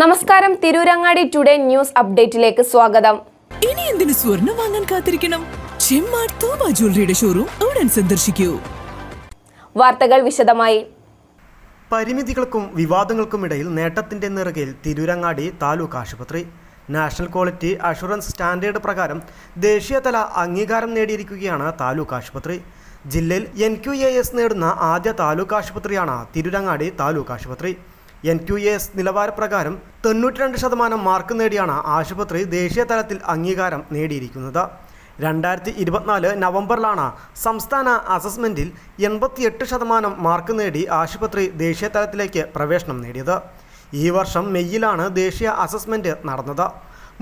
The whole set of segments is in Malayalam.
നമസ്കാരം, തിരൂരങ്ങാടി ടുഡേ ന്യൂസ് അപ്ഡേറ്റിലേക്ക് സ്വാഗതം. ഇനി എന്തിനു സ്വർണം വാങ്ങാൻ കാത്തിരിക്കണം? ചെമ്മാട് തോമ ജ്വല്ലറിയുടെ ഷോറൂം ഉടൻ സന്ദർശിക്കൂ. വാർത്തകൾ വിശദമായി. പരിമിതികൾക്കും വിവാദങ്ങൾക്കുമിടയിൽ നേട്ടത്തിന്റെ നിറകയിൽ തിരൂരങ്ങാടി താലൂക്ക് ആശുപത്രി നാഷണൽ ക്വാളിറ്റി അഷുറൻസ് സ്റ്റാൻഡേർഡ് പ്രകാരം ദേശീയതല അംഗീകാരം നേടിയിരിക്കുകയാണ് താലൂക്ക് ആശുപത്രി. ജില്ലയിൽ NQAS നേടുന്ന ആദ്യ താലൂക്ക് ആശുപത്രിയാണ് തിരൂരങ്ങാടി താലൂക്ക് ആശുപത്രി. NQAS നിലവാരപ്രകാരം 92% മാർക്ക് നേടിയാണ് ആശുപത്രി ദേശീയ തലത്തിൽ അംഗീകാരം നേടിയിരിക്കുന്നത്. 2024 നവംബറിലാണ് സംസ്ഥാന അസസ്മെൻറ്റിൽ 88% മാർക്ക് നേടി ആശുപത്രി ദേശീയ തലത്തിലേക്ക് പ്രവേശനം നേടിയത്. ഈ വർഷം മെയ്യിലാണ് ദേശീയ അസസ്മെൻറ്റ് നടന്നത്.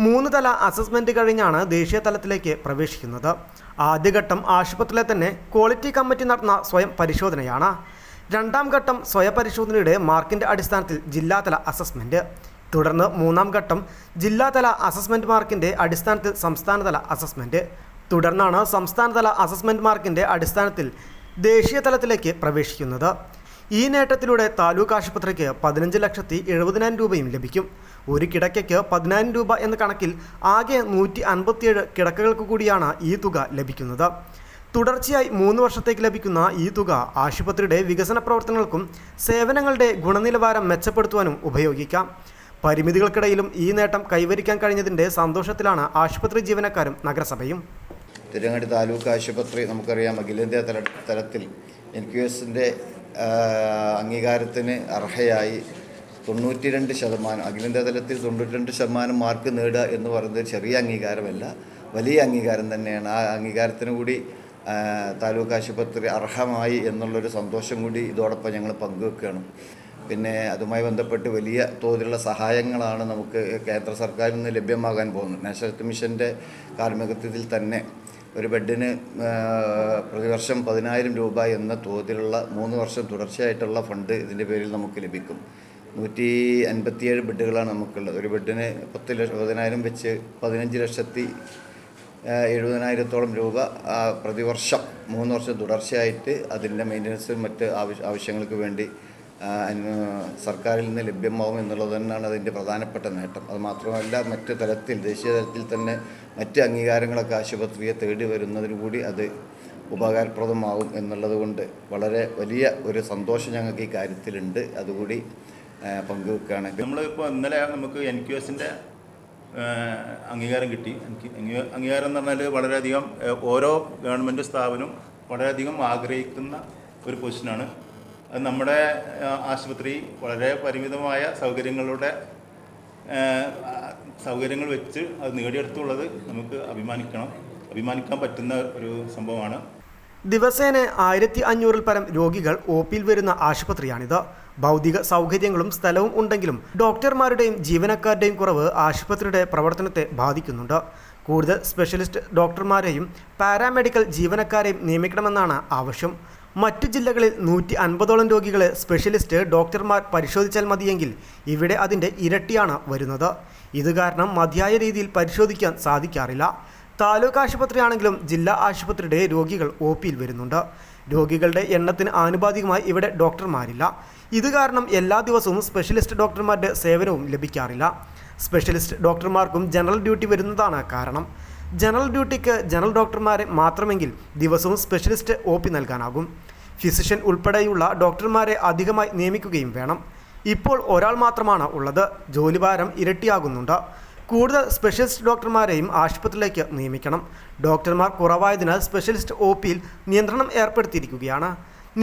3 തല അസസ്മെൻറ്റ് കഴിഞ്ഞാണ് ദേശീയ തലത്തിലേക്ക് പ്രവേശിക്കുന്നത്. ആദ്യഘട്ടം ആശുപത്രിയിലെ തന്നെ ക്വാളിറ്റി കമ്മിറ്റി നടന്ന സ്വയം പരിശോധനയാണ്. രണ്ടാം ഘട്ടം സ്വയപരിശോധനയുടെ മാർക്കിൻ്റെ അടിസ്ഥാനത്തിൽ ജില്ലാതല അസസ്മെൻറ്റ്, തുടർന്ന് മൂന്നാം ഘട്ടം ജില്ലാതല അസസ്മെൻറ്റ് മാർക്കിൻ്റെ അടിസ്ഥാനത്തിൽ സംസ്ഥാനതല അസസ്മെൻറ്റ്, തുടർന്നാണ് സംസ്ഥാനതല അസസ്മെൻറ്റ് മാർക്കിൻ്റെ അടിസ്ഥാനത്തിൽ ദേശീയ തലത്തിലേക്ക് പ്രവേശിക്കുന്നത്. ഈ നേട്ടത്തിലൂടെ താലൂക്ക് ആശുപത്രിക്ക് 15,70,000 രൂപയും ലഭിക്കും. ഒരു കിടക്കയ്ക്ക് 10,000 രൂപ എന്ന കണക്കിൽ ആകെ 157 കിടക്കകൾക്ക് കൂടിയാണ് ഈ തുക ലഭിക്കുന്നത്. തുടർച്ചയായി 3 വർഷത്തേക്ക് ലഭിക്കുന്ന ഈ തുക ആശുപത്രിയുടെ വികസന പ്രവർത്തനങ്ങൾക്കും സേവനങ്ങളുടെ ഗുണനിലവാരം മെച്ചപ്പെടുത്തുവാനും ഉപയോഗിക്കാം. പരിമിതികൾക്കിടയിലും ഈ നേട്ടം കൈവരിക്കാൻ കഴിഞ്ഞതിൻ്റെ സന്തോഷത്തിലാണ് ആശുപത്രി ജീവനക്കാരും നഗരസഭയും. തിരൂരങ്ങാടി താലൂക്ക് ആശുപത്രി നമുക്കറിയാം, അഖിലേന്ത്യാ തലത്തിൽ NQASൻ്റെ അംഗീകാരത്തിന് അർഹയായി 92%, അഖിലേന്ത്യാ തലത്തിൽ 92% മാർക്ക് നേടുക എന്ന് പറയുന്നത് ചെറിയ അംഗീകാരമല്ല, വലിയ അംഗീകാരം തന്നെയാണ്. ആ അംഗീകാരത്തിന് കൂടി താലൂക്ക് ആശുപത്രി അർഹമായി എന്നുള്ളൊരു സന്തോഷം കൂടി ഇതോടൊപ്പം ഞങ്ങൾ പങ്കുവെക്കുകയാണ്. പിന്നെ അതുമായി ബന്ധപ്പെട്ട് വലിയ തോതിലുള്ള സഹായങ്ങളാണ് നമുക്ക് കേന്ദ്ര സർക്കാരിൽ നിന്ന് ലഭ്യമാകാൻ പോകുന്നത്. നാഷണൽ ഹെൽത്ത് മിഷൻ്റെ കാർമ്മികത്വത്തിൽ തന്നെ ഒരു ബെഡിന് പ്രതിവർഷം 10,000 രൂപ എന്ന തോതിലുള്ള 3 വർഷം തുടർച്ചയായിട്ടുള്ള ഫണ്ട് ഇതിൻ്റെ പേരിൽ നമുക്ക് ലഭിക്കും. 157 ബെഡുകളാണ് നമുക്കുള്ളത്. ഒരു ബെഡിന് 10,000 വെച്ച് 15,70,000 രൂപ പ്രതിവർഷം 3 വർഷം തുടർച്ചയായിട്ട് അതിൻ്റെ മെയിൻ്റനൻസും മറ്റ് ആവശ്യങ്ങൾക്ക് വേണ്ടി സർക്കാരിൽ നിന്ന് ലഭ്യമാവും എന്നുള്ളത് തന്നെയാണ് അതിൻ്റെ പ്രധാനപ്പെട്ട നേട്ടം. അതുമാത്രമല്ല, മറ്റ് തലത്തിൽ ദേശീയ തലത്തിൽ തന്നെ മറ്റ് അംഗീകാരങ്ങളൊക്കെ ആശുപത്രിയെ തേടി വരുന്നതിന് കൂടി അത് ഉപകാരപ്രദമാവും എന്നുള്ളത് കൊണ്ട് വളരെ വലിയ ഒരു സന്തോഷം ഞങ്ങൾക്ക് ഈ കാര്യത്തിലുണ്ട്. അതുകൂടി പങ്കുവെക്കുകയാണ്. നമ്മളിപ്പോൾ ഇന്നലെ നമുക്ക് NQASൻ്റെ അംഗീകാരം കിട്ടി. അംഗീകാരം എന്ന് പറഞ്ഞാൽ വളരെയധികം ഓരോ ഗവൺമെൻറ് സ്ഥാപനവും വളരെയധികം ആഗ്രഹിക്കുന്ന ഒരു പൊസിഷനാണ്. അത് നമ്മുടെ ആശുപത്രി വളരെ പരിമിതമായ സൗകര്യങ്ങൾ വെച്ച് അത് നേടിയെടുത്തുള്ളത് നമുക്ക് അഭിമാനിക്കാൻ പറ്റുന്ന ഒരു സംഭവമാണ്. ദിവസേന 1500-ൽ പരം രോഗികൾ OPയിൽ വരുന്ന ആശുപത്രിയാണിത്. ഭൗതിക സൗകര്യങ്ങളും സ്ഥലവും ഉണ്ടെങ്കിലും ഡോക്ടർമാരുടെയും ജീവനക്കാരുടെയും കുറവ് ആശുപത്രിയുടെ പ്രവർത്തനത്തെ ബാധിക്കുന്നുണ്ട്. കൂടുതൽ സ്പെഷ്യലിസ്റ്റ് ഡോക്ടർമാരെയും പാരാമെഡിക്കൽ ജീവനക്കാരെയും നിയമിക്കണമെന്നാണ് ആവശ്യം. മറ്റു ജില്ലകളിൽ 150ഓളം രോഗികളെ സ്പെഷ്യലിസ്റ്റ് ഡോക്ടർമാർ പരിശോധിച്ചാൽ മതിയെങ്കിൽ ഇവിടെ അതിൻ്റെ ഇരട്ടിയാണ് വരുന്നത്. ഇത് കാരണം മതിയായ രീതിയിൽ പരിശോധിക്കാൻ സാധിക്കാറില്ല. താലൂക്ക് ആശുപത്രിയാണെങ്കിലും ജില്ലാ ആശുപത്രിയുടെ രോഗികൾ OPയിൽ വരുന്നുണ്ട്. രോഗികളുടെ എണ്ണത്തിന് ആനുപാതികമായി ഇവിടെ ഡോക്ടർമാരില്ല. ഇത് കാരണം എല്ലാ ദിവസവും സ്പെഷ്യലിസ്റ്റ് ഡോക്ടർമാരുടെ സേവനവും ലഭിക്കാറില്ല. സ്പെഷ്യലിസ്റ്റ് ഡോക്ടർമാർക്കും ജനറൽ ഡ്യൂട്ടി വരുന്നതാണ് കാരണം. ജനറൽ ഡ്യൂട്ടിക്ക് ജനറൽ ഡോക്ടർമാരെ മാത്രമെങ്കിൽ ദിവസവും സ്പെഷ്യലിസ്റ്റ് OP നൽകാനാകും. ഫിസിഷ്യൻ ഉൾപ്പെടെയുള്ള ഡോക്ടർമാരെ അധികമായി നിയമിക്കുകയും വേണം. ഇപ്പോൾ ഒരാൾ മാത്രമാണ് ഉള്ളത്. ജോലിഭാരം ഇരട്ടിയാകുന്നുണ്ട്. കൂടുതൽ സ്പെഷ്യലിസ്റ്റ് ഡോക്ടർമാരെയും ആശുപത്രിയിലേക്ക് നിയമിക്കണം. ഡോക്ടർമാർ കുറവായതിനാൽ സ്പെഷ്യലിസ്റ്റ് OPയിൽ നിയന്ത്രണം ഏർപ്പെടുത്തിയിരിക്കുകയാണ്.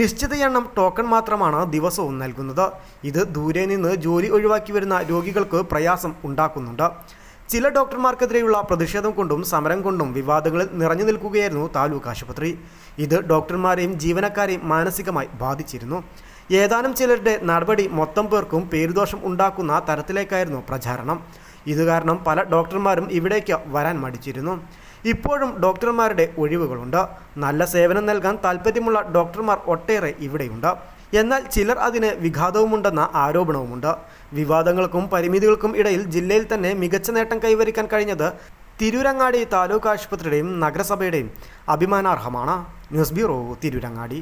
നിശ്ചിത എണ്ണം ടോക്കൺ മാത്രമാണ് ദിവസവും നൽകുന്നത്. ഇത് ദൂരെ നിന്ന് ജോലി ഒഴിവാക്കി വരുന്ന രോഗികൾക്ക് പ്രയാസം ഉണ്ടാക്കുന്നുണ്ട്. ചില ഡോക്ടർമാർക്കെതിരെയുള്ള പ്രതിഷേധം കൊണ്ടും സമരം കൊണ്ടും വിവാദങ്ങളിൽ നിറഞ്ഞു നിൽക്കുകയായിരുന്നു താലൂക്ക് ആശുപത്രി. ഇത് ഡോക്ടർമാരെയും ജീവനക്കാരെയും മാനസികമായി ബാധിച്ചിരുന്നു. ഏതാനും ചിലരുടെ നടപടി മൊത്തം പേർക്കും പേരുദോഷം ഉണ്ടാക്കുന്ന തരത്തിലേക്കായിരുന്നു പ്രചാരണം. ഇത് കാരണം പല ഡോക്ടർമാരും ഇവിടേക്ക് വരാൻ മടിച്ചിരുന്നു. ഇപ്പോഴും ഡോക്ടർമാരുടെ ഒഴിവുകളുണ്ട്. നല്ല സേവനം നൽകാൻ താൽപ്പര്യമുള്ള ഡോക്ടർമാർ ഒട്ടേറെ ഇവിടെയുണ്ട്. എന്നാൽ ചിലർ അതിന് വിഘാതവുമുണ്ടെന്ന ആരോപണവുമുണ്ട്. വിവാദങ്ങൾക്കും പരിമിതികൾക്കും ഇടയിൽ ജില്ലയിൽ തന്നെ മികച്ച നേട്ടം കൈവരിക്കാൻ കഴിഞ്ഞത് തിരൂരങ്ങാടി താലൂക്ക് ആശുപത്രിയുടെയും നഗരസഭയുടെയും അഭിമാനാർഹമാണ്. News bureau, Tirurangadi.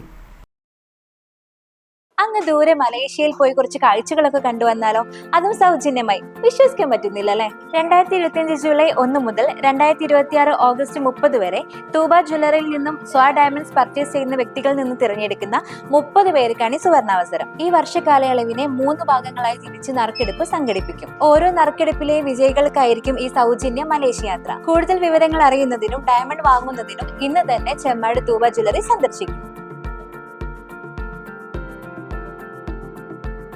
അങ്ങ് ദൂരെ മലേഷ്യയിൽ പോയി കുറച്ച് കാഴ്ചകളൊക്കെ കണ്ടുവന്നാലോ? അതും സൗജന്യമായി. വിശ്വസിക്കാൻ പറ്റുന്നില്ല അല്ലേ? 2025 ജൂലൈ 1 മുതൽ 2026 ഓഗസ്റ്റ് 30 വരെ തൂബ ജ്വല്ലറിയിൽ നിന്നും സ്വ ഡയമണ്ട്സ് പർച്ചേസ് ചെയ്യുന്ന വ്യക്തികളിൽ നിന്ന് തിരഞ്ഞെടുക്കുന്ന 30 പേർക്കാണ് ഈ സുവർണാവസരം. ഈ വർഷകാലയളവിനെ 3 ഭാഗങ്ങളായി തിരിച്ച് നറുക്കെടുപ്പ് സംഘടിപ്പിക്കും. ഓരോ നറുക്കെടുപ്പിലെ വിജയികൾക്കായിരിക്കും ഈ സൗജന്യ മലേഷ്യ യാത്ര. കൂടുതൽ വിവരങ്ങൾ അറിയുന്നതിനും ഡയമണ്ട് വാങ്ങുന്നതിനും ഇന്ന് തന്നെ ചെമ്മാട് തൂബ ജ്വല്ലറി സന്ദർശിക്കും.